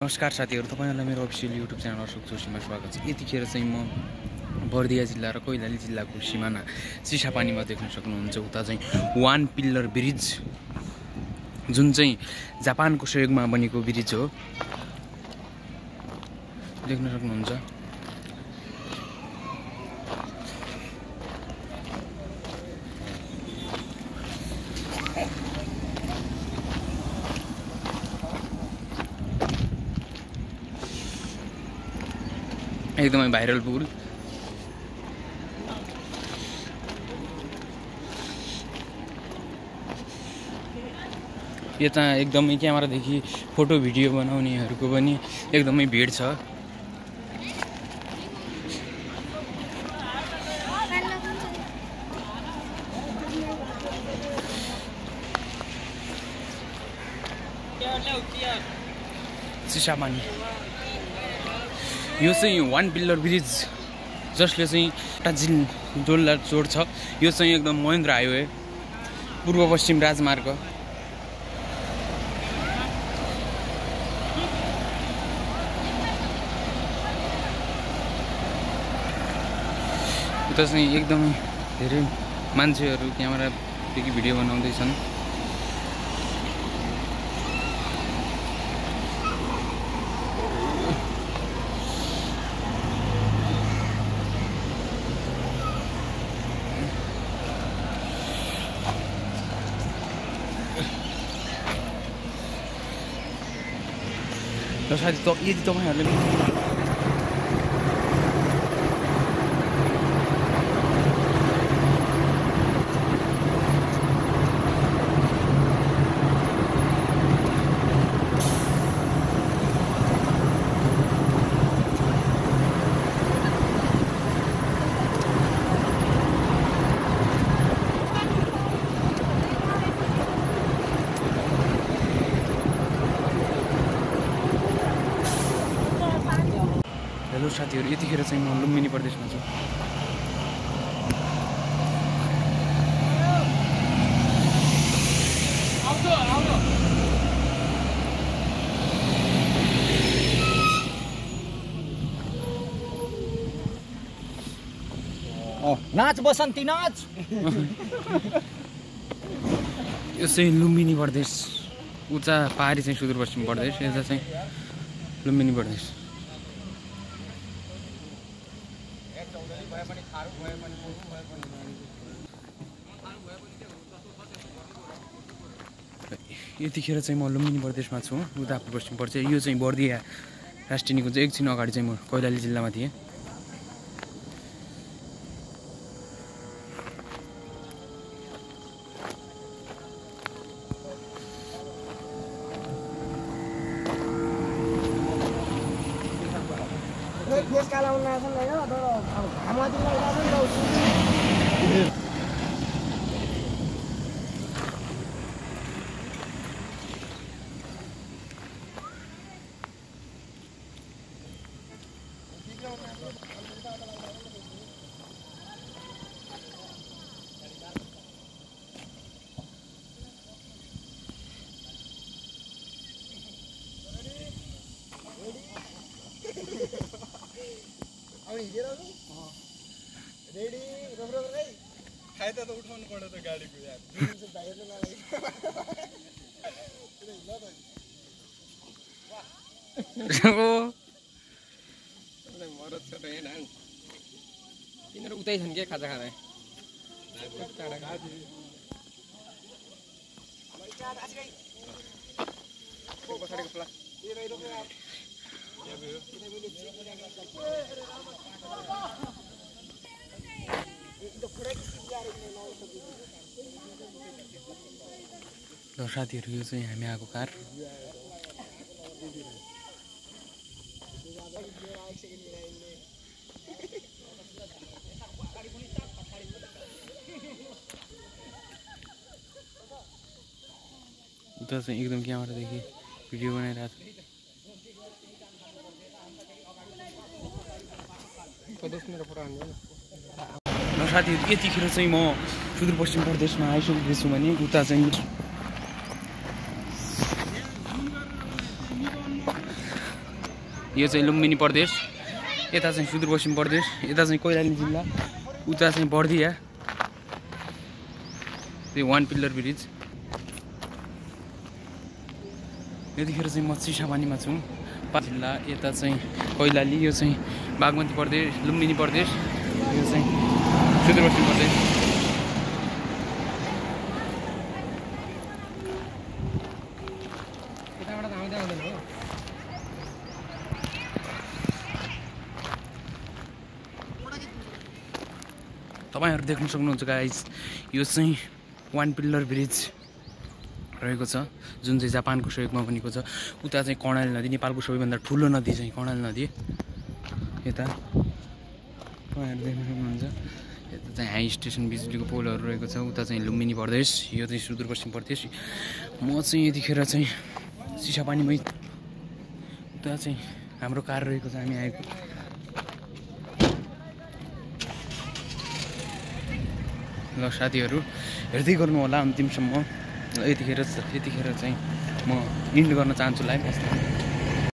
नमस्कार साथीहरु, तपाईहरुलाई मेरो अफिसियल युट्युब च्यानल अशोक जोशीमा स्वागत छ। यतिखेर चाहिँ म बर्दिया जिल्ला र कैलाली जिल्लाको सीमाना चिसापानीमा देख्न सक्नुहुन्छ। उता चाहिँ वान पिल्लर ब्रिज, जुन चाहिँ जापानको सहयोगमा बनेको ब्रिज हो, देख्न सक्नुहुन्छ। एकदमै भाइरल पुल। यता एकदमै क्यामेरादेखि फोटो भिडियो बनाउनेहरूको पनि एकदमै भिड छ। चिसापानी यो चाहिँ वान पिल्लर ब्रिज, जसले चाहिँ टाजिलडोललाई जोड्छ। यो चाहिँ एकदम महेन्द्र हाइवे, पूर्व पश्चिम राजमार्ग। उता चाहिँ एकदमै धेरै मान्छेहरू क्यामेरादेखि भिडियो बनाउँदैछन्। र साथी यदि तपाईहरुले हेलो साथीहरु, यतिखेर चाहिँ म लुम्बिनी प्रदेशमा छु। नाच बसन्ती नाच। यो चाहिँ लुम्बिनी प्रदेश, उता पहाडी चाहिँ सुदूरपश्चिम प्रदेश, यता चाहिँ लुम्बिनी प्रदेश। यतिखेर चाहिँ म लुम्बिनी प्रदेशमा छु, उता पश्चिम पर्छ। यो चाहिँ बर्दिया राष्ट्रिय निकुञ्ज। एकछिन अगाडि चाहिँ म कैलाली जिल्लामा थिएँ। रेडी राम्रो रे, फाइदा त उठाउनु पर्यो त गाडीको यार। भाइहरुले मलाई मरद छ त हैन, तिनीहरु उतै छन् के खाजा खाँदै। पछाडिको प्ला ल साथीहरु, यो चाहिँ हामी आएको कार। उता चाहिँ एकदम क्यामेरादेखि भिडियो बनाइरहेको छ। र साथीहरु, यतिखेर चाहिँ म सुदूरपश्चिम प्रदेशमा आइसकेको छु भने उता चाहिँ यो चाहिँ लुम्बिनी प्रदेश, यता चाहिँ सुदूरपश्चिम प्रदेश, यता चाहिँ कैलाली जिल्ला, उता चाहिँ बर्दिया। त्यो वान पिल्लर ब्रिज। यतिखेर चाहिँ म चिसापानीमा छु, जिल्ला, यता चाहिँ कैलाली, यो चाहिँ बागमती प्रदेश, लुम्बिनी प्रदेश, यो चाहिँ सुदूरपश्चिम प्रदेश। तपाईहरु देख्न सक्नुहुन्छ गाइस, यो चाहिँ वान पिल्लर ब्रिज रहेको छ, जुन चाहिँ जापानको सहयोगमा बनेको छ। उता चाहिँ कर्णाली नदी, नेपालको सबैभन्दा ठुलो नदी चाहिँ कर्णाली नदी। यता तपाईहरु देख्न सक्नुहुन्छ, यता चाहिँ हाई स्टेसन बिजुलीको पोलहरू रहेको छ। उता चाहिँ लुम्बिनी प्रदेश, यो चाहिँ सुदूरपश्चिम प्रदेश। म चाहिँ यतिखेर चाहिँ चिसापानीमै, उता चाहिँ हाम्रो कार रहेको छ, हामी आएको। ल साथीहरू, हेर्दै गर्नु होला अन्तिमसम्म। यतिखेर चाहिँ म इन्ड गर्न चाहन्छु लाइभ।